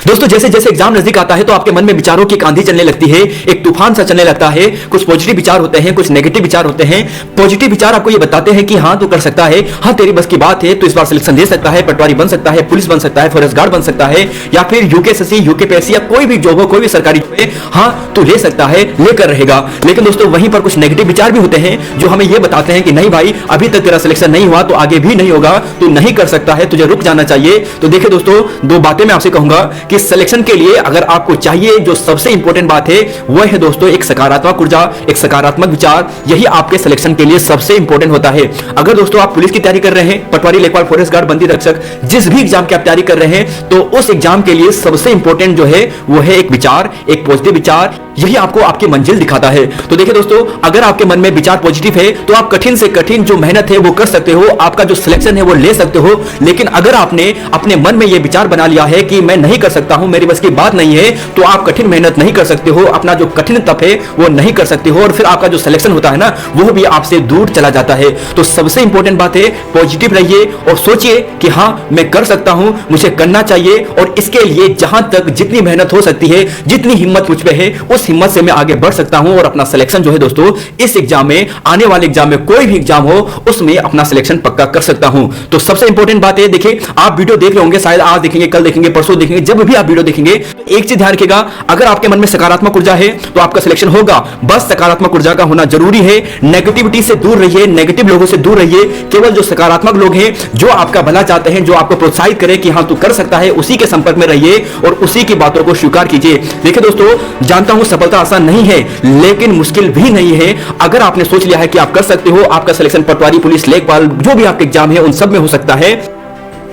दोस्तों जैसे जैसे एग्जाम नजदीक आता है तो आपके मन में विचारों की एक आंधी चलने लगती है, एक तूफान सा चलने लगता है। कुछ पॉजिटिव विचार होते हैं, कुछ नेगेटिव विचार होते हैं। पॉजिटिव विचार आपको ये बताते हैं कि हाँ तू कर सकता है, हाँ तेरी बस की बात है, तू इस बार सिलेक्शन दे सकता है, पटवारी बन सकता है, पुलिस बन सकता है, फॉरेस्ट गार्ड बन सकता है, या फिर यूकेएससी, यूकेपीएससी या कोई भी जॉब हो, कोई भी सरकारी जॉब है, हाँ तू ले सकता है, लेकर रहेगा। लेकिन दोस्तों वहीं पर कुछ नेगेटिव विचार भी होते हैं जो हमें यह बताते हैं कि नहीं भाई अभी तक तेरा सिलेक्शन नहीं हुआ तो आगे भी नहीं होगा, तू नहीं कर सकता है, तुझे रुक जाना चाहिए। तो देखिए दोस्तों, दो बातें मैं आपसे कहूंगा कि सिलेक्शन के लिए अगर आपको चाहिए जो सबसे इंपॉर्टेंट बात है वह है दोस्तों एक सकारात्मक ऊर्जा, एक सकारात्मक विचार। यही आपके सिलेक्शन के लिए सबसे इंपॉर्टेंट होता है। अगर दोस्तों आप पुलिस की तैयारी कर रहे हैं, पटवारी, लेखपाल, फॉरेस्ट गार्ड, बंदी रक्षक, जिस भी एग्जाम की आप तैयारी कर रहे हैं, तो उस एग्जाम के लिए सबसे इंपॉर्टेंट जो है वो है एक विचार, एक पॉजिटिव विचार। यही आपको आपकी मंजिल दिखाता है। तो देखिए दोस्तों, अगर आपके मन में विचार पॉजिटिव है तो आप कठिन से कठिन जो मेहनत है वो कर सकते हो, आपका जो सिलेक्शन है वो ले सकते हो। लेकिन अगर आपने अपने मन में ये विचार बना लिया है कि मैं नहीं कर सकता हूं, मेरी बस की बात नहीं है, तो आप कठिन मेहनत नहीं कर सकते हो, अपना जो कठिन तप है वो नहीं कर सकते हो, और फिर आपका जो सिलेक्शन होता है ना वो भी आपसे दूर चला जाता है। तो सबसे इंपॉर्टेंट बात है पॉजिटिव रहिए और सोचिए कि हाँ मैं कर सकता हूं, मुझे करना चाहिए, और इसके लिए जहां तक जितनी मेहनत हो सकती है, जितनी हिम्मत मुझ पे है, उस हिम्मत से मैं आगे बढ़ सकता हूं और अपना सिलेक्शन जो है दोस्तों इस एग्जाम में, आने वाले एग्जाम में, कोई भी एग्जाम हो उसमें अपना सिलेक्शन पक्का कर सकता हूं। तो सबसे इंपॉर्टेंट बात है, देखिए आप वीडियो देख रहे होंगे, शायद आज देखेंगे, कल देखेंगे, परसों देखेंगे, जब भी आप वीडियो देखेंगे एक चीज ध्यान रखिएगा, अगर आपके मन में सकारात्मक ऊर्जा है तो आपका सिलेक्शन होगा। बस सकारात्मक ऊर्जा का होना जरूरी है। नेगेटिविटी से दूर रहिए, नेगेटिव लोगों से दूर रहिए। केवल जो सकारात्मक लोग हैं, जो आपका भला चाहते हैं, जो आपको प्रोत्साहित करें कि हाँ तू कर सकता है, उसी के संपर्क में रहिए और उसी की बातों को स्वीकार कीजिए। देखिए दोस्तों, जानता हूं सफलता आसान नहीं है लेकिन मुश्किल भी नहीं है। अगर आपने सोच लिया है कि आप कर सकते हो, आपका सिलेक्शन पटवारी, पुलिस, लेखपाल, जो भी आपके एग्जाम है उन सब में हो सकता है।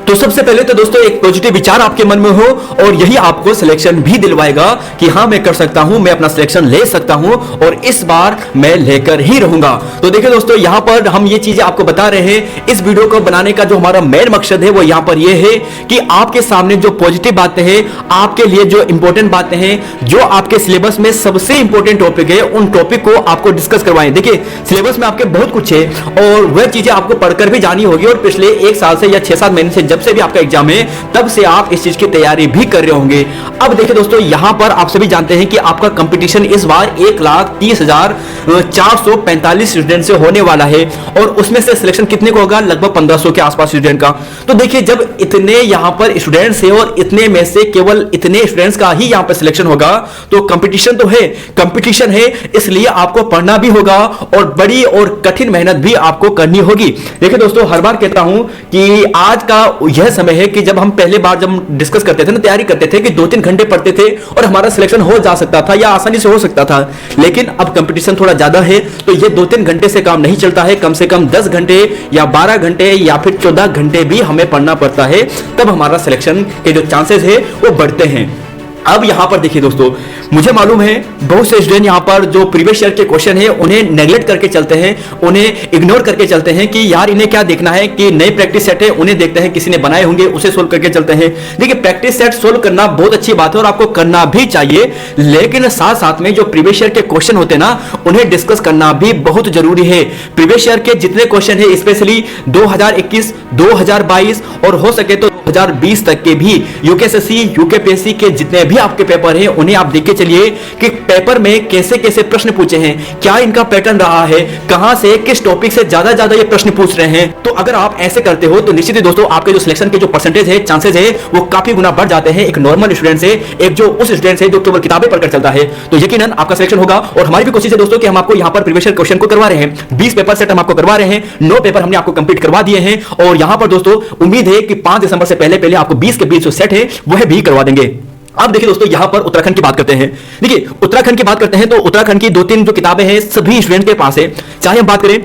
तो सबसे पहले तो दोस्तों एक पॉजिटिव विचार आपके मन में हो और यही आपको सिलेक्शन भी दिलवाएगा कि हाँ मैं कर सकता हूं, मैं अपना सिलेक्शन ले सकता हूं और इस बार मैं लेकर ही रहूंगा। तो देखिए दोस्तों, यहां पर हम ये चीजें आपको बता रहे हैं। इस वीडियो को बनाने का जो हमारा मेन मकसद है वो यहां पर ये है कि आपके सामने जो पॉजिटिव बातें हैं, आपके लिए जो इंपॉर्टेंट बातें हैं, जो आपके सिलेबस में सबसे इंपॉर्टेंट टॉपिक है, उन टॉपिक को आपको डिस्कस करवाएं। देखिए सिलेबस में आपके बहुत कुछ है और वह चीजें आपको पढ़कर भी जानी होगी, और पिछले एक साल से या 6-7 महीने से जब से भी आपका एग्जाम है तब से आप इस चीज की तैयारी भी कर रहे होंगे। अब देखिए दोस्तों, यहां पर आप सभी जानते हैं कि आपका कंपटीशन इस बार 1,30,445 स्टूडेंट से होने वाला है और उसमें से सिलेक्शन कितने को होगा? लगभग 1500 के आसपास स्टूडेंट का। तो देखिए जब इतने यहां पर स्टूडेंट्स है और इतने में से केवल इतने स्टूडेंट्स का ही यहां पर सिलेक्शन होगा, तो कंपटीशन तो है, कंपटीशन है, इसलिए आपको पढ़ना भी होगा और बड़ी और कठिन मेहनत भी आपको करनी होगी। देखिए दोस्तों, हर बार कहता हूं कि आज का यह समय है कि जब हम पहले बार जब डिस्कस करते थे ना, तैयारी करते थे कि 2-3 घंटे पढ़ते थे और हमारा सिलेक्शन हो जा सकता था या आसानी से हो सकता था। लेकिन अब कंपटीशन थोड़ा ज्यादा है तो ये 2-3 घंटे से काम नहीं चलता है, कम से कम 10 घंटे या 12 घंटे या फिर 14 घंटे भी हमें पढ़ना पड़ता है, तब हमारा सिलेक्शन के जो चांसेस है वो बढ़ते हैं। अब यहां पर देखिए दोस्तों, मुझे मालूम है बहुत से स्टूडेंट यहां पर जो प्रीवियस ईयर के क्वेश्चन है उन्हें नेगलेक्ट करके चलते हैं, उन्हें इग्नोर करके चलते हैं कि यार इन्हें क्या देखना है कि नए प्रैक्टिस सेट है, उन्हें देखते हैं किसी ने बनाए होंगे उसे सोल्व करके चलते हैं। देखिए प्रैक्टिस सेट सोल्व करना बहुत अच्छी बात है और आपको करना भी चाहिए, लेकिन साथ साथ में जो प्रीवियस ईयर के क्वेश्चन होते हैं ना उन्हें डिस्कस करना भी बहुत जरूरी है। प्रीवियस ईयर के जितने क्वेश्चन है, स्पेशली 2021, 2022 और हो सके तो 2020 तक के भी यूकेएससी, यूकेपीएससी के जितने भी आपके पेपर हैं उन्हें आप देख के चलिए कि पेपर में कैसे कैसे प्रश्न पूछे हैं, क्या इनका पैटर्न रहा है, कहां से किस टॉपिक से ज्यादा ये प्रश्न पूछ रहे हैं। तो अगर आप ऐसे करते हो तो निश्चित ही दोस्तों आपके जो सिलेक्शन के जो परसेंटेज है, चांसेस है, वो काफी गुना बढ़ जाते हैं एक नॉर्मल स्टूडेंट से, एक जो उस स्टूडेंट से जो केवल किताबें पढ़कर चलता है। तो यकीनन आपका सिलेक्शन होगा और हमारी भी कोशिश है दोस्तों कि हम आपको यहां पर प्रीवियस ईयर क्वेश्चन को करवा रहे हैं। 20 पेपर सेट हम आपको करवा रहे हैं, 9 पेपर हमने आपको कंप्लीट करवा दिए हैं और यहां पर दोस्तों उम्मीद है कि 5 दिसंबर से पहले आपको 20 के 20 जो सेट है वह भी करवा देंगे। अब देखिए दोस्तों, यहां पर उत्तराखंड की बात करते हैं। देखिए उत्तराखंड की बात करते हैं तो उत्तराखंड की 2-3 जो किताबें हैं सभी स्टूडेंट के पास है, चाहे हम बात करें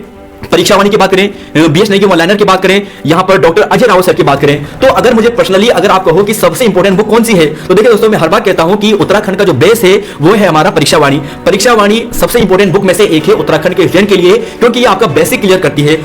परीक्षा वाणी की बात करें, बीएस नेगी वन लाइनर की बात करें, यहां पर डॉक्टर अजय रावत सर की बात करें। तो अगर मुझे पर्सनली अगर आप कहो कि सबसे इंपॉर्टेंट बुक कौन सी है, तो देखिए दोस्तों मैं हर बार कहता हूं कि उत्तराखंड का जो बेस है वो है हमारा परीक्षा वाणी। परीक्षा वाणी सबसे इंपॉर्टेंट बुक में से एक है उत्तराखंड के स्टूडेंट के लिए, क्योंकि ये आपका बेसिक क्लियर करती है।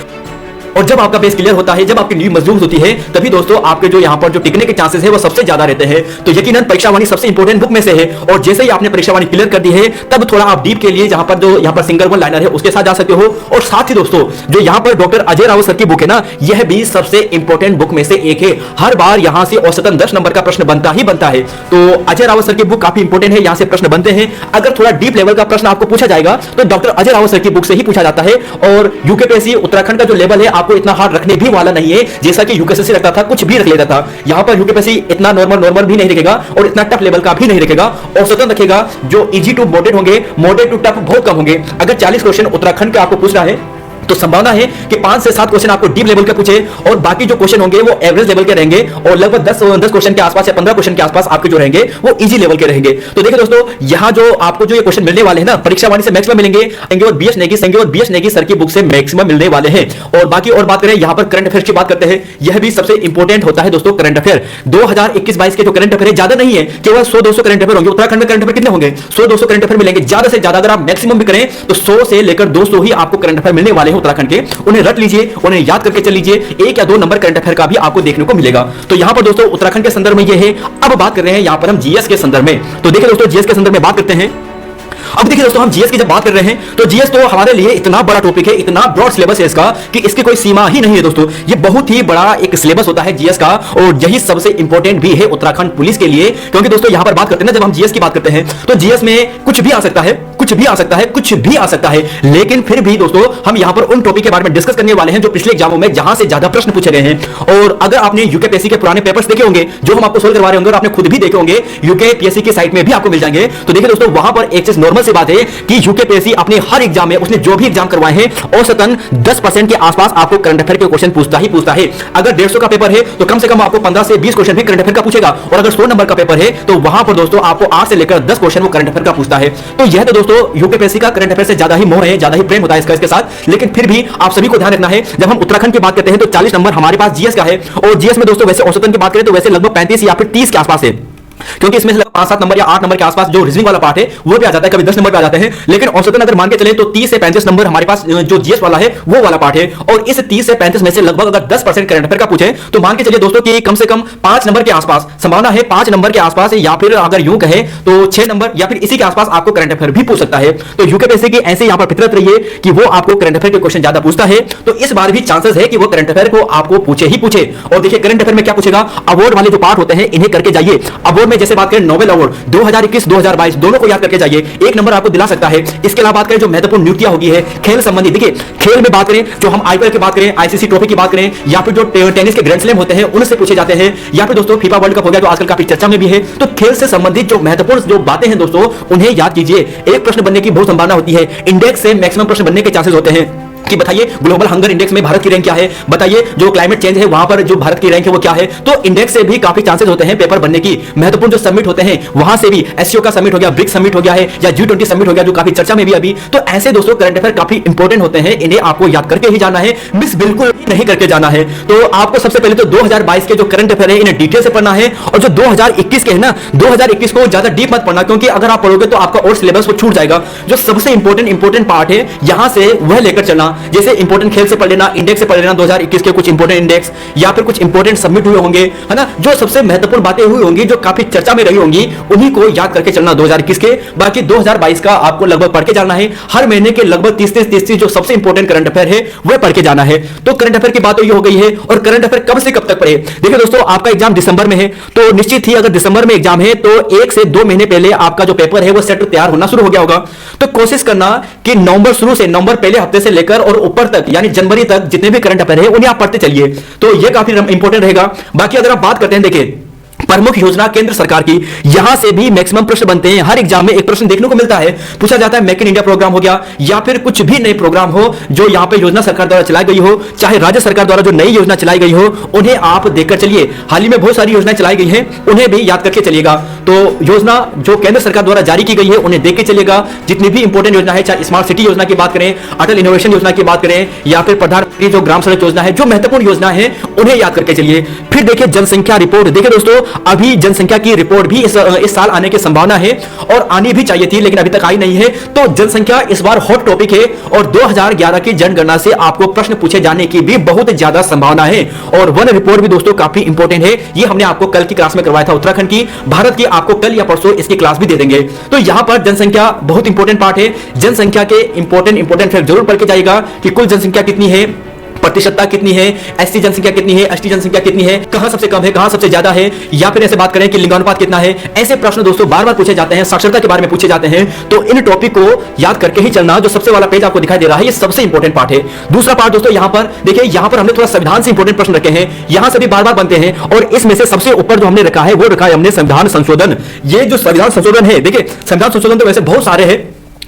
और जब आपका बेस क्लियर होता है, जब आपकी नींव मजबूत होती है, तभी दोस्तों आपके जो यहाँ पर जो टिकने के चांसेस है वो सबसे ज्यादा रहते हैं। तो यकीनन परीक्षावाणी सबसे इंपॉर्टेंट बुक में से है, और जैसे ही आपने परीक्षावाणी क्लियर कर दी है, तब थोड़ा आप डीप के लिए जहां पर जो यहाँ पर सिंगल वन लाइनर है उसके साथ जा सकते हो। और साथ ही दोस्तों जो यहाँ पर डॉक्टर अजय रावत सर की बुक है ना, यह भी सबसे इंपॉर्टेंट बुक में से एक है। हर बार यहां से औसतन 10 नंबर का प्रश्न बनता ही बनता है। तो अजय रावत सर की बुक काफी इंपॉर्टेंट है, यहां से प्रश्न बनते हैं। अगर थोड़ा डीप लेवल का प्रश्न आपको पूछा जाएगा तो डॉक्टर अजय रावत सर की बुक से ही पूछा जाता है। और यूकेपीएससी उत्तराखंड का जो लेवल है आपको इतना हार्ड रखने भी वाला नहीं है, जैसा कि यूकेएससी रखता था, कुछ भी रख लेता था। यहां पर यूकेपीएससी इतना नॉर्मल भी नहीं रखेगा और इतना टफ लेवल का भी नहीं रखेगा, औसतन रखेगा। जो इजी टू मॉडरेट होंगे, मॉडरेट टू टफ बहुत कम होंगे। अगर 40 क्वेश्चन उत्तराखंड का आपको पूछना है तो संभावना है कि 5 से 7 क्वेश्चन आपको डीप लेवल का पूछे, और बाकी जो क्वेश्चन होंगे वो एवरेज लेवल के रहेंगे, और लगभग 10 क्वेश्चन के आसपास या 15 क्वेश्चन के आसपास आपके जो रहेंगे वो इजी लेवल के रहेंगे। तो देखिए दोस्तों, यहां जो आपको जो ये क्वेश्चन मिलने वाले हैं ना, परीक्षावाणी से मैक्सिमम मिलेंगे, और बीएस नेगी सर की बुक से मैक्सिमम मिलने वाले हैं। और बाकी और बात करें, यहां पर करंट अफेयर्स की बात करते हैं, यह भी सबसे इंपॉर्टेंट होता है दोस्तों। करंट अफेयर 2021-22 के जो करंट अफेयर ज्यादा नहीं है, केवल 100-200 करंट अफेयर होंगे। उत्तराखंड में करंट अफेयर कितने होंगे? 100-200 करंट अफेयर मिलेंगे, ज्यादा से ज्यादा। अगर आप मैक्सिमम भी करें तो 100 से लेकर 200 ही आपको करंट अफेयर मिलने वाले हैं उत्तराखंड के। उन्हें रट लीजिए, उन्हें याद करके चल लीजिए, 1 या 2 नंबर करंट अफेयर का भी आपको देखने को मिलेगा। तो यहां पर दोस्तों उत्तराखंड के संदर्भ में यह है। अब बात कर रहे हैं यहां पर हम जीएस के संदर्भ में। तो देखिए दोस्तों, जीएस के संदर्भ में बात करते हैं। अब देखिए दोस्तों, हम जीएस की जब बात कर रहे हैं तो जीएस तो हमारे लिए इतना बड़ा टॉपिक है, इतना ब्रॉड सिलेबस है इसका कि इसकी कोई सीमा ही नहीं है दोस्तों। ये बहुत ही बड़ा एक सिलेबस होता है जीएस का, और यही सबसे इंपॉर्टेंट भी है उत्तराखंड पुलिस के लिए। क्योंकि दोस्तों यहां पर बात करते हैं ना, जब हम जीएस की बात करते हैं तो जीएस में कुछ भी आ सकता है, कुछ भी आ सकता है, कुछ भी आ सकता है। लेकिन फिर भी दोस्तों हम यहां पर उन टॉपिक के बारे में डिस्कस करने वाले हैं जो पिछले एग्जामों में जहां से ज्यादा प्रश्न पूछे गए हैं। और अगर आपने यूकेपीएससी के पुराने पेपर्स देखे होंगे जो हम आपको सोल्व करवा रहे होंगे, और आपने खुद भी देखे होंगे, यूकेपीएससी की साइट में भी आपको मिल जाएंगे। तो देखिए दोस्तों, वहां पर एक चीज नॉर्मल सी बात है कि यूकेपीएससी अपने हर एग्जाम में, उसने जो भी एग्जाम करवाए हैं, औसतन 10% के आसपास आपको करंट अफेयर के क्वेश्चन पूछता है। अगर 150 का पेपर है तो कम से कम आपको 15 से 20 क्वेश्चन भी करंट अफेयर का पूछेगा। और अगर 100 नंबर का पेपर है तो वहां पर दोस्तों आपको 8 से लेकर 10 क्वेश्चन वो करंट अफेयर का पूछता है। तो यह तो दोस्तों यूकेपीएससी का करंट अफेयर से ज्यादा ही मोह है, ज्यादा ही प्रेम होता है इसके साथ। लेकिन फिर भी आप सभी को ध्यान रखना है, जब हम उत्तराखंड की बात करते हैं तो 40 नंबर हमारे पास जीएस का है। और जीएस में दोस्तों वैसे औसतन की बात करें तो वैसे लगभग 35 या फिर 30 के आसपास है, क्योंकि इसमें से 5-7 नंबर या 8 नंबर के आसपास जो रीजनिंग वाला पार्ट है वो भी आ जाता है, कभी 10 नंबर पे आ जाते हैं। लेकिन औसतन अगर मान के चले तो 30 से 35 नंबर हमारे पास जो जीएस वाला है वो वाला पार्ट है। और इस 30 से 35 में से लगभग अगर 10% करंट अफेयर का पूछे तो मान के चलिए दोस्तों कि कम से कम 5 नंबर के आसपास संभावना है, 5 नंबर के आसपास, या फिर अगर यूं कहे तो 6 नंबर या फिर इसी के आसपास आपको करंट अफेयर भी पूछ सकता है। तो यूकेपीएससी की ऐसे यहां पर फितरत रही है कि वो आपको करंट अफेयर के क्वेश्चन ज्यादा पूछता है। तो इस बार भी चांसेस है कि वो करंट अफेयर को आपको पूछे ही पूछे। और देखिए करंट अफेयर में क्या पूछेगा, अवार्ड वाले जो पार्ट होते हैं इन्हें करके जाइए। अवार्ड में जैसे बात करें नोबेल अवार्ड 2021-2022 दोनों को याद करके जाइए, 1 नंबर आपको दिला सकता है। इसके अलावा बात करें जो महत्वपूर्ण नियुक्तियां होगी है खेल संबंधी, देखिए खेल में बात करें जो हम आईपीएल की बात करें, आईसीसी ट्रॉफी की बात करें, या फिर जो टेनिस के ग्रैंड स्लैम होते हैं उनसे पूछे जाते हैं, या फिर दोस्तों फीफा वर्ल्ड कप हो गया जो आजकल काफी चर्चा में भी है। तो खेल से संबंधित जो महत्वपूर्ण जो बातें हैं दोस्तों उन्हें याद कीजिए। एक प्रश्न बनने की बहुत संभावना होती है, इंडेक्स से मैक्सिमम प्रश्न बनने के चांसेस होते हैं कि बताइए ग्लोबल हंगर इंडेक्स में भारत की रैंक क्या है, बताइए जो क्लाइमेट चेंज है वहां पर जो भारत की रैंक है वो क्या है। तो इंडेक्स से भी काफी चांसेस होते हैं पेपर बनने की। महत्वपूर्ण जो समिट होते हैं वहां से भी, एससीओ का समिट हो गया, ब्रिक्स समिट हो गया है, या G20 समिट हो गया जो काफी चर्चा में भी अभी। तो ऐसे दोस्तों करंट अफेयर काफी इंपॉर्टेंट होते हैं, इन्हें आपको याद करके ही जाना है, मिस बिल्कुल नहीं करके जाना है। तो आपको सबसे पहले तो 2022 के जो करंट अफेयर है इन्हें डिटेल से पढ़ना है, और जो 2021 के है ना, 2021 को ज्यादा डीप मत पढ़ना, क्योंकि अगर आप पढ़ोगे तो आपका और सिलेबस वो छूट जाएगा। जो सबसे इंपॉर्टेंट पार्ट है यहां से वह लेकर चलना, जैसे इंपॉर्टेंट खेल से पढ़ लेना, इंडेक्स से पढ़ लेना 2021 के कुछ इंपॉर्टेंट इंडेक्स, या फिर कुछ इंपॉर्टेंट सबमिट हुए होंगे, है ना, जो सबसे महत्वपूर्ण बातें हुई होंगी, जो काफी चर्चा में रही होंगी, उन्हीं को याद करके चलना 2021 के। बाकी 2022 का आपको लगभग पढ़ के जाना है। हर महीने के लगभग 30 जो सबसे इंपॉर्टेंट करंट अफेयर है वह पढ़ के जाना है। तो करंट अफेयर की बात तो ये हो गई है। और करंट अफेयर कब से कब तक पढ़े, देखिए दोस्तों आपका एग्जाम दिसंबर में है, तो निश्चित ही अगर दिसंबर में एग्जाम है तो 1 से 2 महीने पहले आपका जो पेपर है वो सेट तैयार होना शुरू हो गया होगा। तो कोशिश करना कि नवंबर शुरू से, नवंबर पहले हफ्ते से लेकर और ऊपर तक यानी जनवरी तक जितने भी करंट अफेयर है उन्हें आप पढ़ते चलिए। तो यह काफी इंपॉर्टेंट रहेगा। बाकी अगर आप बात करते हैं, देखिए प्रमुख योजना केंद्र सरकार की, यहां से भी मैक्सिमम प्रश्न बनते हैं। हर एग्जाम में एक प्रश्न देखने को मिलता है, पूछा जाता है मेक इन इंडिया प्रोग्राम हो गया, या फिर कुछ भी नए प्रोग्राम हो जो यहां पे योजना सरकार द्वारा चलाई गई हो, चाहे राज्य सरकार द्वारा जो नई योजना चलाई गई हो उन्हें आप देखकर चलिए। हाल ही में बहुत सारी योजनाएं चलाई गई हैं, उन्हें भी याद करके चलिएगा। तो योजना जो केंद्र सरकार द्वारा जारी की गई है उन्हें देख के चलिएगा। जितनी भी इंपॉर्टेंट योजना है, चाहे स्मार्ट सिटी योजना की बात करें, अटल इनोवेशन योजना की बात करें, या फिर प्रधानमंत्री जो ग्राम सड़क योजना है, जो महत्वपूर्ण योजना है उन्हें याद करके चलिए। फिर देखिए जनसंख्या रिपोर्ट, देखिए दोस्तों अभी जनसंख्या की रिपोर्ट भी इस साल आने की संभावना है और आनी भी चाहिए थी, लेकिन अभी तक आई नहीं है। तो जनसंख्या इस बार हॉट टॉपिक है और 2011 की जनगणना से आपको प्रश्न पूछे जाने की भी बहुत ज्यादा संभावना है। और वन रिपोर्ट भी दोस्तों काफी इंपॉर्टेंट है, ये हमने आपको कल की क्लास में करवाया था उत्तराखंड की। भारत की आपको कल या परसों इसकी क्लास भी दे देंगे। तो यहां पर जनसंख्या बहुत इंपॉर्टेंट पार्ट है। जनसंख्या के इंपॉर्टेंट फैक्ट जरूर पढ़ के जाएगा कि कुल जनसंख्या कितनी है, प्रतिशतता कितनी है, एसटी जनसंख्या कितनी है, एसटी जनसंख्या कितनी है, कहां सबसे कम है, कहां सबसे ज्यादा है, या फिर ऐसे बात करें कि लिंगानुपात कितना है। ऐसे प्रश्न दोस्तों बार बार पूछे जाते हैं, साक्षरता के बारे में पूछे जाते हैं। तो इन टॉपिक को याद करके ही चलना। जो सबसे वाला पेज आपको दिखाई दे रहा है ये सबसे इंपॉर्टेंट पार्ट है। दूसरा पार्ट दोस्तों यहां पर देखिए, यहां पर हमने थोड़ा संविधान से इंपॉर्टेंट प्रश्न रखे हैं, यहां से भी बार बार बनते हैं। और इसमें से सबसे ऊपर जो हमने रखा है वो रखा है हमने संविधान संशोधन। ये जो संविधान संशोधन है, देखिए संविधान संशोधन तो वैसे बहुत सारे हैं,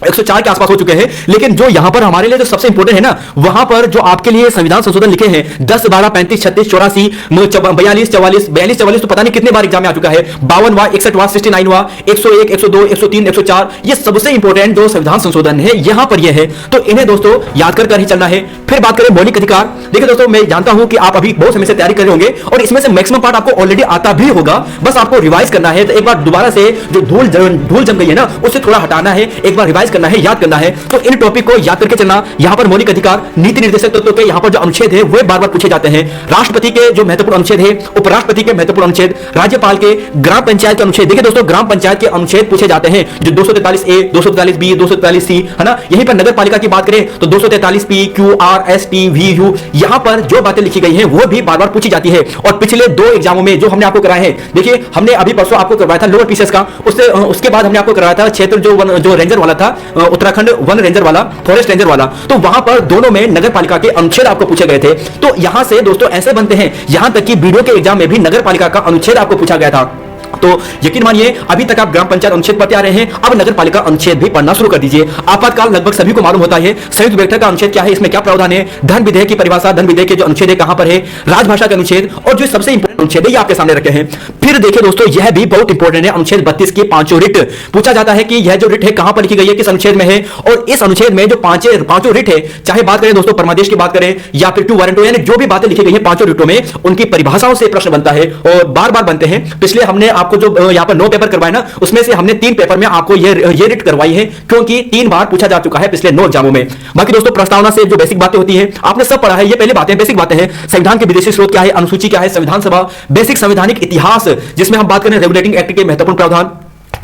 104 के आसपास हो चुके हैं, लेकिन जो यहां पर हमारे लिए जो सबसे इंपॉर्टेंट है ना, वहां पर जो आपके लिए संविधान संशोधन लिखे हैं 10, 12, 35, 36, 84, 42, 44 तो पता नहीं कितने बार एग्जाम में आ चुका है, 52वां, 61वां, 69वां, 101, 102, 103, 104, ये सबसे इंपॉर्टेंट जो संविधान संशोधन है यहां पर ये है। तो इन्हें दोस्तों याद कर ही चलना है। फिर बात करें मौलिक अधिकार। देखिए दोस्तों, मैं जानता हूं कि आप अभी बहुत समय से तैयारी कर रहे होंगे और इसमें से मैक्सिमम पार्ट आपको ऑलरेडी आता भी होगा, बस आपको रिवाइज करना है। तो एक बार दोबारा से जो धूल जम गई है ना, उससे थोड़ा हटाना है, एक बार रिवाइज करना है, याद करना है। तो इन टॉपिक को याद करके चलना। यहां पर मौलिक अधिकार, नीति निर्देशक तत्वों के यहां पर जो अनुच्छेद है वो बार बार पूछे जाते हैं। राष्ट्रपति के जो महत्वपूर्ण अनुच्छेद है, उपराष्ट्रपति के महत्वपूर्ण अनुच्छेद, राज्यपाल के, ग्राम पंचायत के अनुच्छेद। देखिए दोस्तों, ग्राम पंचायत के अनुच्छेद पूछे जाते हैं, जो 243A, 243B, 243C है ना। यहीं पर नगर पालिका की बात करें तो 243P, Q, R, S, T, V, U, यहां पर जो बातें लिखी गई हैं वो भी बार बार पूछी जाती है। और पिछले 2 एग्जामों में जो हमने आपको कराए हैं, देखिए हमने अभी परसों आपको करवाया था लोअर पीसीएस का, उसके बाद हमने आपको करवाया था क्षेत्र जो रेंजर वाला था, उत्तराखंड वन रेंजर वाला, फॉरेस्ट रेंजर वाला। तो वहां पर दोनों में नगर पालिका के अनुच्छेद आपको पूछे गए थे। तो यहां से दोस्तों ऐसे बनते हैं, यहां तक कि वीडियो के एग्जाम में भी नगर पालिका का अनुच्छेद आपको पूछा गया था। तो यकीन मानिए अभी तक आप ग्राम पंचायत अनुच्छेद पढ़ते आ रहे हैं, अब नगर पालिका अनुच्छेद भी पढ़ना शुरू कर दीजिए। आपातकाल लगभग सभी को मालूम होता है। संयुक्त बैठक का अनुच्छेद क्या है, इसमें क्या प्रावधान है, धन विधेयक की परिभाषा, धन विधेयक के जो अनुच्छेद है कहां पर है, राजभाषा के अनुच्छेद, और जो सबसे इंपॉर्टेंट अनुच्छेद है ये आपके सामने रखे हैं। फिर देखिए दोस्तों, यह भी बहुत इंपॉर्टेंट है, अनुच्छेद 32 की पांचों रिट। पूछा जाता है कि यह जो रिट है कहां पर लिखी गई है, किस अनुच्छेद में है, और इस अनुच्छेद में जो पांचों रिट है, चाहे बात करें दोस्तों परमादेश की बात करें या फिर 2 वारंट, यानी जो भी बातें लिखी गई है पांचों रिटों में, उनकी परिभाषाओं से प्रश्न बनता है और बार बार बनते हैं। पिछले हमने आपको जो यहां पर 9 पेपर करवाए ना, उसमें से हमने 3 पेपर में आपको ये रिट करवाई है, क्योंकि 3 बार पूछा जा चुका है पिछले 9 एग्जामों में। बाकी दोस्तों प्रस्तावना से जो बेसिक बातें होती है आपने सब पढ़ा है, ये पहले बातें बेसिक बातें हैं। संविधान के विदेशी स्रोत क्या है, अनुसूची क्या है, संविधान सभा, बेसिक संवैधानिक इतिहास जिसमें हम बात करें रेगुलेटिंग एक्ट के महत्वपूर्ण प्रावधान,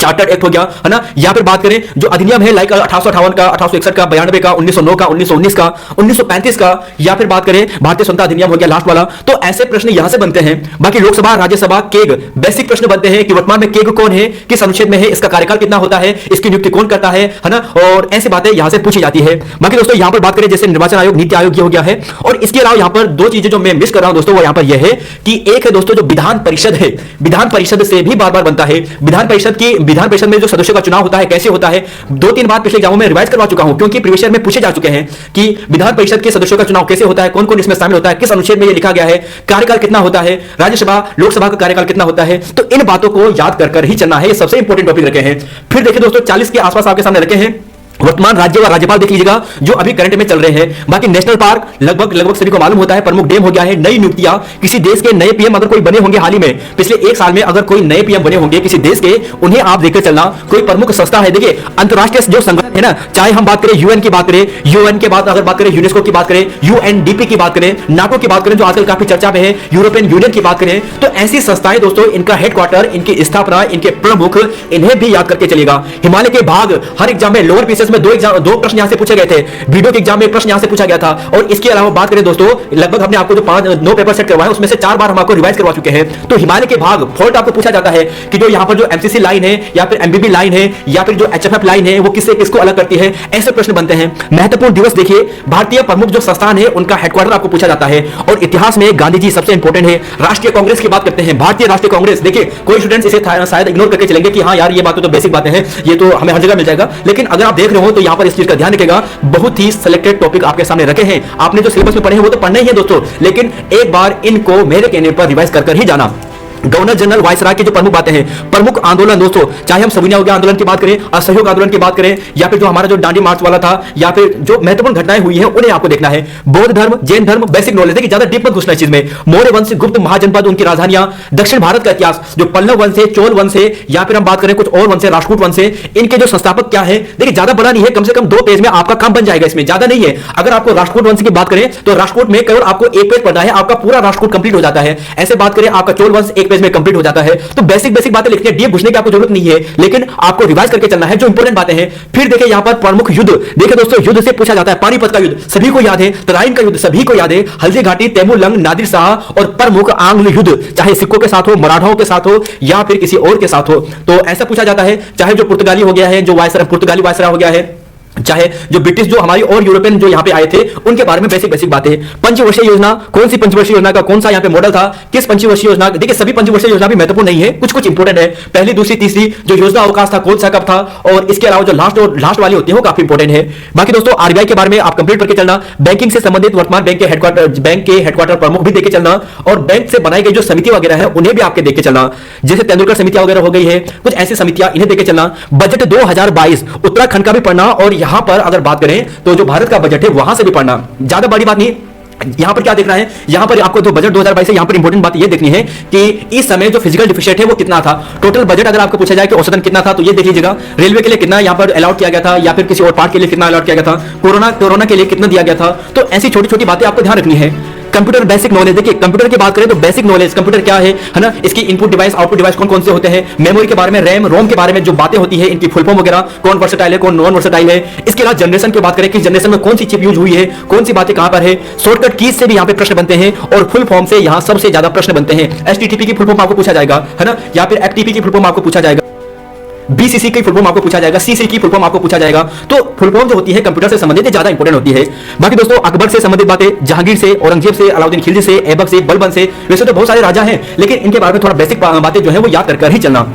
चार्टर्ड एक्ट हो गया है ना, या फिर बात करें जो अधिनियम है लाइक 1858 का, 1861 का, 92 का, 1909 का, 1919 का, 1935 का, या फिर बात करें भारतीय स्वतंत्रता अधिनियम हो गया लास्ट वाला। तो ऐसे प्रश्न यहां से बनते हैं। बाकी लोकसभा, राज्यसभा, केग बेसिक प्रश्न बनते हैं कि वर्तमान में केग कौन है, किस अनुच्छेद में है, इसका कार्यकाल कितना होता है, इसकी नियुक्ति कौन करता है ना, और ऐसी बातें यहां से पूछी जाती है। बाकी दोस्तों यहां पर बात करें जैसे निर्वाचन आयोग, नीति आयोग ये हो गया है। और इसके अलावा यहां पर 2 चीजें जो मैं मिस कर रहा हूं दोस्तों, वो यहां पर यह है कि एक है दोस्तों जो विधान परिषद है, विधान परिषद से भी बार बार बनता है। विधान परिषद में जो सदस्य का चुनाव होता है कैसे होता है, 2-3 बार पिछले एग्जामों में रिवाइज करवा चुका हूं, क्योंकि प्रीवियस ईयर में पूछे जा चुके हैं कि विधान परिषद के सदस्यों का चुनाव कैसे होता है, कौन कौन इसमें शामिल होता है, किस अनुच्छेद में यह लिखा गया है, कार्यकाल कितना होता है, राज्यसभा लोकसभा का कार्यकाल कितना होता है। तो इन बातों को याद कर ही चलना है, ये सबसे इंपॉर्टेंट टॉपिक रखे हैं। फिर देखिए दोस्तों 40 के आसपास आपके सामने रखे हैं वर्तमान राज्य व राज्यपाल देख लीजिएगा जो अभी करंट में चल रहे हैं। बाकी नेशनल पार्क लगभग सभी को मालूम होता है, प्रमुख डैम हो गया है। नई नियुक्तियां, किसी देश के नए पीएम अगर कोई बने होंगे हाल ही में, पिछले 1 साल में अगर कोई नए पीएम बने होंगे किसी देश के, उन्हें आप देखकर चलना। कोई प्रमुख संस्था है, देखिए अंतरराष्ट्रीय जो संगठन है ना, चाहे हम बात करें यूएन की बात करें, यूएन के बाद अगर बात करें यूनेस्को की बात करें, यूएनडीपी की बात करें, नाटो की बात करें जो आजकल काफी चर्चा में है, यूरोपियन यूनियन की बात करें, तो ऐसी संस्थाएं दोस्तों, इनका हेडक्वार्टर, इनकी स्थापना, इनके प्रमुख, इन्हें भी याद करके चलेगा। हिमालय के भाग हर एग्जाम में लोअर पीसीएस में 2 प्रश्न यहां से पूछे गए थे, वीडियो के एग्जाम में प्रश्न यहां से पूछा गया था। और इसके अलावा बात करें दोस्तों, लगभग हमने आपको जो 9 पेपर सेट करवाए उसमें से 4 बार हम आपको रिवाइज करवा चुके हैं। तो हिमालय के भाग फॉल्ट आपको पूछा जाता है कि जो यहां पर जो एमसीसी लाइन है या फिर एमबीबी लाइन है या फिर जो एचएफएफ लाइन है वो किससे किसको अलग करती है, ऐसे प्रश्न बनते हैं। महत्वपूर्ण दिवस देखिए, भारतीय प्रमुख जो संस्थान है उनका हेडक्वार्टर आपको पूछा जाता है। और इतिहास में गांधी जी सबसे इंपॉर्टेंट है। राष्ट्रीय कांग्रेस की बात करते हैं, भारतीय राष्ट्रीय कांग्रेस। देखिए कोई स्टूडेंट्स इसे शायद इग्नोर करके चलेंगे कि हाँ यार ये बातें तो बेसिक बातें हैं, ये तो हमें हर जगह मिल जाएगा, लेकिन अगर आप देख रहे हो तो यहां पर इस चीज का ध्यान रखिएगा। बहुत ही सिलेक्टेड टॉपिक आपके सामने रखे हैं, आपने जो सिलेबस में पढ़े हैं वो तो पढ़ने ही है दोस्तों, लेकिन एक बार इनको मेरे कहने पर रिवाइज कर ही जाना। गवर्नर जनरल वायसराय के जो प्रमुख बातें हैं, प्रमुख आंदोलन दोस्तों, चाहे हम सविनय अवज्ञा आंदोलन की बात करें, असहयोग आंदोलन की बात करें, या फिर जो हमारा जो दांडी मार्च वाला था, या फिर जो महत्वपूर्ण घटनाएं हुई हैं उन्हें आपको देखना है। बौद्ध धर्म, जैन धर्म, बेसिक नॉलेज, देखिए ज्यादा डीप मत घुसना इस चीज में। मौर्य वंश, गुप्त महाजनपद, उनकी राजधानियां, दक्षिण भारत का इतिहास, जो पल्लव वंश है, चोल वंश है, या फिर हम बात करें कुछ और वंश है, राष्ट्रकूट वंश है, इनके जो संस्थापक क्या है, देखिए ज्यादा बड़ा नहीं है, कम से कम 2 पेज में आपका काम बन जाएगा, इसमें ज्यादा नहीं है। अगर आपको राष्ट्रकूट वंश की बात करें तो राष्ट्रकूट में केवल आपको 1 पेज पढ़ना है, आपका पूरा राष्ट्रकूट कंप्लीट हो जाता है। ऐसे बात करें आपका चोल वंश 1 पेज में कंप्लीट हो जाता है। तो बेसिक बातें लिखनी है, डीप घुसने की आपको जरूरत नहीं है, लेकिन आपको रिवाइज करके चलना है जो इंपॉर्टेंट बातें हैं। फिर देखिए यहां पर प्रमुख युद्ध, देखिए दोस्तों युद्ध से पूछा जाता है, पानीपत का युद्ध सभी को याद है, तराइन का युद्ध सभी को याद है, हल्दी घाटी, तैमूरलंग, नादिर शाह और प्रमुख आंग्ल युद्ध, चाहे सिखों के साथ हो, मराठाओं के साथ हो, या फिर किसी और के साथ हो, तो ऐसा पूछा जाता है। चाहे जो पुर्तगाली हो गया है, जो पुर्तगाली वायसराय हो गया है, चाहे जो ब्रिटिश जो हमारी और यूरोपियन जो यहां पे आए थे, उनके बारे में बेसिक बातें हैं। पंचवर्षीय योजना, कौन सी पंचवर्षीय योजना का कौन सा यहां पे मॉडल था, किस पंचवर्षीय योजना, देखिए सभी पंचवर्षीय योजना भी महत्वपूर्ण नहीं है, कुछ इंपॉर्टेंट है। पहली, दूसरी, तीसरी जो योजना अवकाश था कौन सा कब था, और इसके अलावा जो लास्ट वाली होती है वो काफी इंपॉर्टेंट है। बाकी दोस्तों आरबीआई के बारे में आप कंप्लीट करके चलना, बैंकिंग से संबंधित वर्तमान बैंक के हेडक्वार्टर प्रमुख भी देखे चलना, और बैंक से बनाई गई जो समिति वगैरह है उन्हें भी आपके देख के चलना, जैसे तेंदुलकर समितियां वगैरह हो गई है, कुछ ऐसी समितियां, इन्हें देख के चलना। बजट 2022 उत्तराखंड का भी पढ़ना, और यहां पर अगर बात करें तो जो भारत का बजट है वहां से भी पढ़ना, ज्यादा बड़ी बात नहीं। यहां पर क्या देखना है, यहां पर आपको जो बजट 2022 है, यहां पर इंपॉर्टेंट बात यह देखनी है कि इस समय जो फिजिकल डिफिशिएंट है वो कितना था। टोटल बजट अगर आपको पूछा जाए कि औसतन कितना था, तो ये देख लीजिएगा, रेलवे के लिए कितना यहां पर अलॉट किया गया था, या फिर किसी और पार्ट के लिए कितना अलॉट किया गया था, कोरोना के लिए कितना दिया गया था। तो ऐसी छोटी छोटी बातें आपको ध्यान रखनी है। कंप्यूटर बेसिक नॉलेज, देखिए कंप्यूटर की बात करें तो बेसिक नॉलेज, कंप्यूटर क्या है ना, इसकी इनपुट डिवाइस, आउटपुट डिवाइस कौन कौन से होते हैं, मेमोरी के बारे में, रैम रोम के बारे में जो बातें होती है, इनकी फुल फॉर्म वगैरह, कौन वर्सेटाइल है, कौन नॉन वर्सेटाइल है। इसके अलावा जनरेशन की बात करें कि जनरेशन में कौन सी चिप यूज हुई है, कौन सी बातें कहां पर है, शॉर्टकट कीज से भी यहां पे प्रश्न बनते हैं, और फुल फॉर्म से यहां सबसे ज्यादा प्रश्न बनते हैं। एचटीटीपी की फुल फॉर्म आपको पूछा जाएगा, है ना, या फिर एफटीपी की फुल फॉर्म आपको पूछा जाएगा, बीसीसी की फुल फॉर्म आपको पूछा जाएगा, सीसी की फुल फॉर्म आपको पूछा जाएगा। तो फुल फॉर्म जो होती है कंप्यूटर से संबंधित ज्यादा इंपॉर्टेंट होती है। बाकी दोस्तों अकबर से संबंधित बातें, जहांगीर से, औरंगजेब से, अलाउद्दीन खिलजी से, ऐबक से, बलबन से, वैसे तो बहुत सारे राजा हैं, लेकिन इनके बारे में थोड़ा बेसिक बातें जो है वो याद कर ही चलना।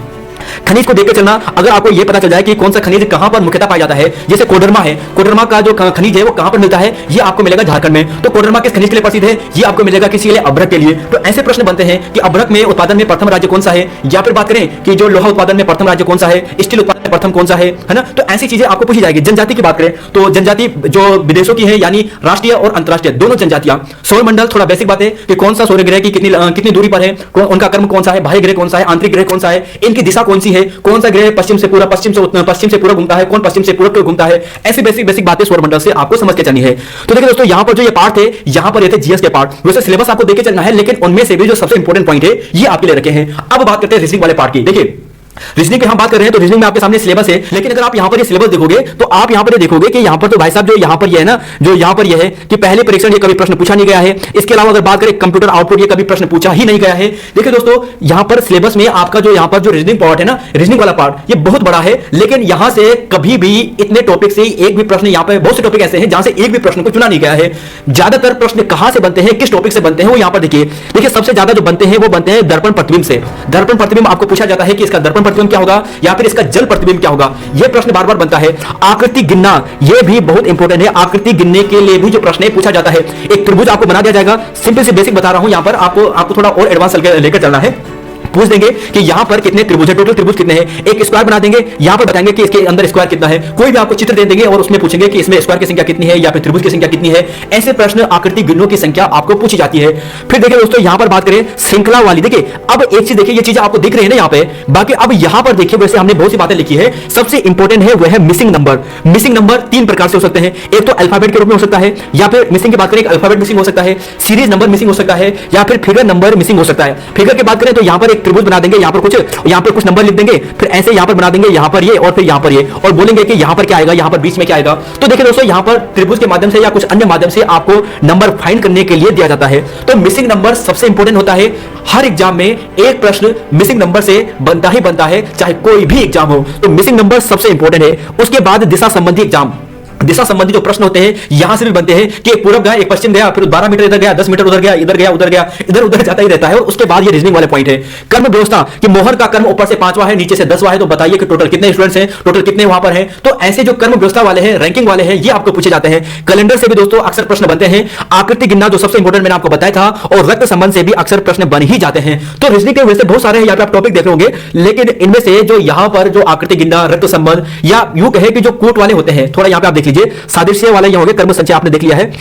खनिज को देखकर चलना, अगर आपको यह पता चल जाए कि कौन सा खनिज कहां पर मुख्यतः पाया जाता है, जैसे कोडरमा है, कोडरमा का जो खनिज है वो कहां पर मिलता है, ये आपको मिलेगा झारखंड में। तो कोडरमा किस खनिज के लिए प्रसिद्ध है, ये आपको मिलेगा किसी के लिए, अभ्रक के लिए। तो ऐसे प्रश्न बनते हैं कि अभ्रक में उत्पादन में प्रथम राज्य कौन सा है, या फिर बात करें कि जो लोहा उत्पादन में प्रथम राज्य कौन सा है, स्टील उत्पादन में प्रथम कौन सा है ना। तो ऐसी चीजें आपको पूछी जाएगी। जनजाति की बात करें तो जनजाति जो विदेशों की है, यानी राष्ट्रीय और अंतरराष्ट्रीय दोनों जनजातियां। सौर मंडल, थोड़ा बेसिक बात है कि कौन सा सूर्य ग्रह की कितनी दूरी पर है, उनका कर्म कौन सा है, बाह्य ग्रह कौन सा है, आंतरिक ग्रह कौन सा है, इनकी दिशा कौन सी है, कौन सा ग्रह पश्चिम से पूरा घूमता है, कौन पश्चिम से पूरब घूमता है। ऐसी बेसिक बातें सौरमंडल से आपको समझ के चलनी है। तो देखिए दोस्तों यहां पर जो ये पार्ट थे, यहां पर ये थे जीएस के पार्ट। वैसे सिलेबस आपको देके चलना है, लेकिन उनमें से भी जो सबसे इंपॉर्टेंट पॉइंट है ये आपके लिए रखे हैं। अब बात करते हैं रीजनिंग वाले पार्ट की। देखिए रीजनिंग की हम बात कर रहे हैं तो रीजनिंग में आपके सामने सिलेबस है, लेकिन अगर आप यहां पर ये सिलेबस देखोगे तो आप यहां पर ये देखोगे कि यहां पर तो भाई साहब जो यहां पर ये है ना, जो यहां पर ये है कि पहले परीक्षण ये कभी प्रश्न पूछा नहीं गया है। इसके अलावा अगर बात करें कंप्यूटर आउटपुट, ये कभी प्रश्न पूछा ही नहीं गया है। देखिए दोस्तों यहां पर सिलेबस में आपका जो यहां पर जो रीजनिंग पार्ट है ना, रीजनिंग वाला पार्ट ये बहुत बड़ा है, लेकिन यहां से कभी भी इतने टॉपिक से एक भी प्रश्न, यहां पर बहुत से टॉपिक ऐसे हैं जहां से एक भी प्रश्न को चुना नहीं गया है। ज्यादातर प्रश्न कहां से बनते हैं, किस टॉपिक से बनते हैं, वो यहां पर देखिए सबसे ज्यादा जो बनते हैं वो बनते हैं दर्पण प्रतिबिंब से। दर्पण प्रतिबिंब आपको पूछा जाता है कि इसका दर्पण प्रतिबिंब क्या होगा, या फिर इसका जल प्रतिबिंब क्या होगा, यह प्रश्न बार बार बनता है। आकृति गिनना यह भी बहुत इंपॉर्टेंट है। आकृति गिनने के लिए भी जो प्रश्न है पूछा जाता है। एक त्रिभुज आपको बना दिया जाएगा, सिंपल से बेसिक बता रहा हूं, यहां पर आपको थोड़ा और एडवांस लेकर चलना है। पूछ देंगे कि यहां पर कितने त्रिभुज है, टोटल त्रिभुज कितने हैं, एक स्क्वायर बना देंगे, यहां पर बताएंगे कि इसके अंदर स्क्वायर कितना है। कोई भी आपको चित्र दे देंगे और उसमें पूछेंगे कि इसमें स्क्वायर की संख्या कितनी है या फिर त्रिभुज की संख्या कितनी है। ऐसे प्रश्न आकृति गिननों की संख्या आपको पूछी जाती है। फिर देखिए दोस्तों यहां पर बात करें श्रृंखला वाली, देखिए अब एक चीज देखिए, ये चीजें आपको दिख रही है ना यहां पे, बाकी अब यहां पर देखिए वैसे हमने बहुत सी बातें लिखी है। सबसे इंपॉर्टेंट है वह है मिसिंग नंबर। मिसिंग नंबर तीन प्रकार से हो सकते हैं, एक तो अल्फाबेट के रूप में हो सकता है, या फिर मिसिंग की बात करें अल्फाबेट मिसिंग हो सकता है, सीरीज नंबर मिसिंग हो सकता है, या फिर फिगर नंबर मिसिंग हो सकता है। फिगर की बात करें तो यहां पर एक त्रिभुज बना देंगे, यहां पर कुछ नंबर लिख देंगे, फिर ऐसे यहां पर बना देंगे, यहां पर ये और फिर यहां पर ये, और बोलेंगे कि यहां पर क्या आएगा, यहां पर बीच में क्या आएगा। तो देखिए दोस्तों यहां पर त्रिभुज के माध्यम से या कुछ अन्य माध्यम से आपको नंबर फाइंड करने के लिए दिया जाता है। तो मिसिंग नंबर सबसे इंपॉर्टेंट होता है। हर एग्जाम में एक प्रश्न मिसिंग नंबर से बनता ही बनता है, चाहे कोई भी एग्जाम हो। तो मिसिंग नंबर सबसे इंपॉर्टेंट है। उसके बाद दिशा संबंधी एग्जाम, दिशा संबंधी जो प्रश्न होते हैं यहां से भी बनते हैं कि एक पूरब गया, एक पश्चिम गया, फिर 12 मीटर इधर गया, 10 मीटर उधर गया, इधर गया, उधर गया, इधर उधर जाता ही रहता है। और उसके बाद ये रीजनिंग वाले पॉइंट है। कर्म व्यवस्था कि मोहर का कर्म ऊपर से 5वां है, नीचे से 10वां है, तो बताइए कि टोटल कितने स्टूडेंट्स हैं, टोटल कितने वहां पर हैं। तो ऐसे जो कर्म व्यवस्था वाले हैं, रैंकिंग वाले हैं, ये आपको पूछे जाते हैं। कैलेंडर से भी दोस्तों अक्सर प्रश्न बनते हैं। आकृति गिनना जो सबसे इंपॉर्टेंट मैंने आपको बताया था, और रक्त संबंध से भी अक्सर प्रश्न बन ही जाते हैं। तो रीजनिंग के वैसे बहुत सारे हैं, यहाँ पे आप टॉपिक देख होंगे, लेकिन इनमें से जो यहाँ पर जो आकृति गिनना, रक्त संबंध, या यूं कहे कि जो कोट वाले होते हैं, थोड़ा यहाँ पे आप देख लीजिए, सादृश्य वाले ये हो गए, कर्म संचय आपने देख लिया है,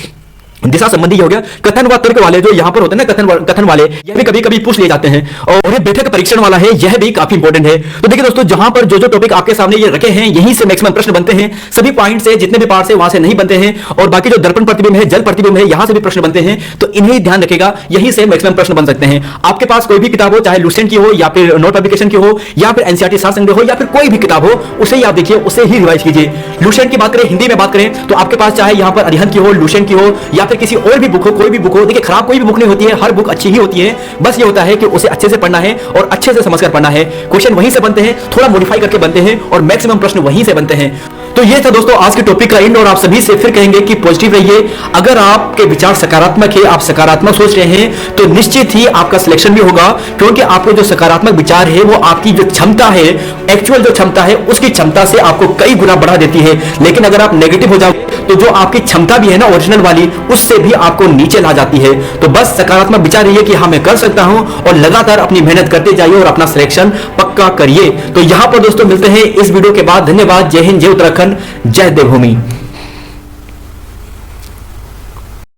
दिशा संबंधी हो गया, कथन व तर्क वाले जो यहां पर होते हैं ना, कथन वाले, यह भी कभी कभी पूछ लिए जाते हैं। और ये बैठक परीक्षण वाला है, यह भी काफी इंपॉर्टेंट है। तो देखिए दोस्तों, जहां पर जो जो टॉपिक आपके सामने ये रखे हैं, यहीं से मैक्सिमम प्रश्न बनते हैं। सभी पॉइंट से, जितने भी पार्ट से, वहां से नहीं बनते हैं। और बाकी जो दर्पण प्रतिबिंब है, जल प्रतिबिंब है, यहां से भी प्रश्न बनते हैं। तो इन्हें ध्यान रखेगा, यहीं से मैक्सिमम प्रश्न बन सकते हैं। आपके पास कोई भी किताब हो, चाहे लुसेंट की हो, या फिर नोट पब्लिकेशन की हो, या फिर एनसीईआरटी सार संग्रह हो, या फिर कोई भी किताब हो, उसे ही आप देखिए, उसे ही रिवाइज कीजिए। लुसेंट की बात करें, हिंदी में बात करें, तो आपके पास चाहे यहां पर अरिहंत की हो, लुसेंट की हो, या फिर किसी और भी बुक, कोई भी बुक हो, देखिए खराब कोई भी बुक नहीं होती है, हर बुक अच्छी ही होती है। बस ये होता है कि उसे अच्छे से पढ़ना है और अच्छे से समझकर पढ़ना है। क्वेश्चन वहीं से बनते हैं, थोड़ा मॉडिफाई करके बनते हैं, और मैक्सिमम प्रश्न वहीं से बनते हैं। तो ये था दोस्तों आज के टॉपिक का एंड, और आप सभी से फिर कहेंगे कि पॉजिटिव रहिए। अगर आपके विचार सकारात्मक है, आप सकारात्मक सोच रहे हैं, तो निश्चित ही आपका सिलेक्शन भी होगा, क्योंकि आपके जो सकारात्मक विचार है वो आपकी जो क्षमता है, एक्चुअल जो क्षमता है, उसकी क्षमता से आपको कई गुना बढ़ा देती है। लेकिन अगर आप नेगेटिव हो जाओ, तो जो आपकी क्षमता भी है ना ओरिजिनल वाली, उससे भी आपको नीचे ला जाती है। तो बस सकारात्मक विचार रहिए कि हाँ मैं कर सकता हूं, और लगातार अपनी मेहनत करते जाइए और अपना सिलेक्शन पक्का करिए। तो यहां पर दोस्तों मिलते हैं इस वीडियो के बाद। धन्यवाद। जय हिंद, जय उत्तराखंड, जय देवभूमि।